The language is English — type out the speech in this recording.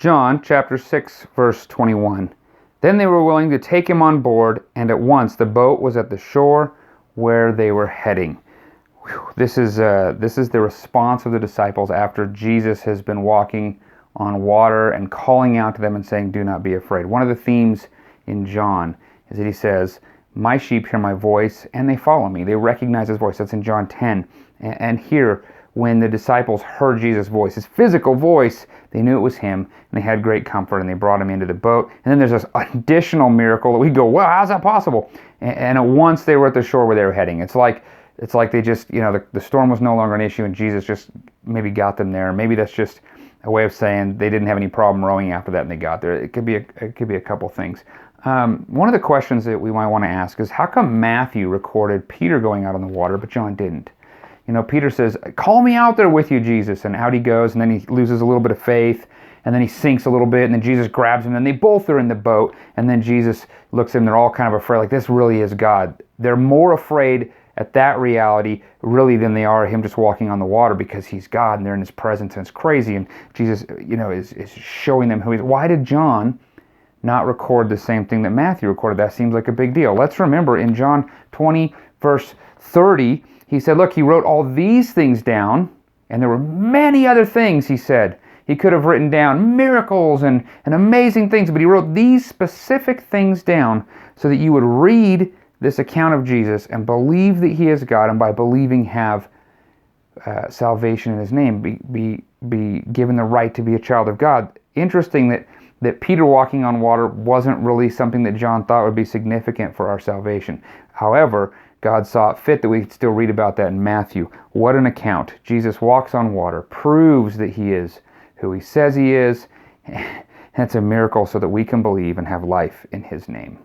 John chapter 6, verse 21. Then they were willing to take him on board, and at once the boat was at the shore where they were heading. This is the response of the disciples after Jesus has been walking on water and calling out to them and saying, "Do not be afraid." One of the themes in John is that he says, "My sheep hear my voice, and they follow me." They recognize his voice. That's in John 10. And here, when the disciples heard Jesus' voice, his physical voice, they knew it was him, and they had great comfort, and they brought him into the boat. And then there's this additional miracle that we go, "Wow, how's that possible?" And at once they were at the shore where they were heading. It's like they just, the storm was no longer an issue, and Jesus just maybe got them there. Maybe that's just a way of saying they didn't have any problem rowing after that, and they got there. It could be a couple things. One of the questions that we might want to ask is, how come Matthew recorded Peter going out on the water, but John didn't? Peter says, "Call me out there with you, Jesus," and out he goes, and then he loses a little bit of faith, and then he sinks a little bit, and then Jesus grabs him, and they both are in the boat, and then Jesus looks at them, they're all kind of afraid, like, this really is God. They're more afraid at that reality, really, than they are him just walking on the water, because he's God, and they're in his presence, and it's crazy, and Jesus, is showing them who he is. Why did John not record the same thing that Matthew recorded? That seems like a big deal. Let's remember, in John 20, verse 30, he said, look, he wrote all these things down, and there were many other things, he said. He could have written down miracles and amazing things, but he wrote these specific things down so that you would read this account of Jesus and believe that he is God, and by believing have salvation in his name, be given the right to be a child of God. Interesting that Peter walking on water wasn't really something that John thought would be significant for our salvation. However, God saw it fit that we could still read about that in Matthew. What an account. Jesus walks on water, proves that he is who he says he is, and it's a miracle so that we can believe and have life in his name.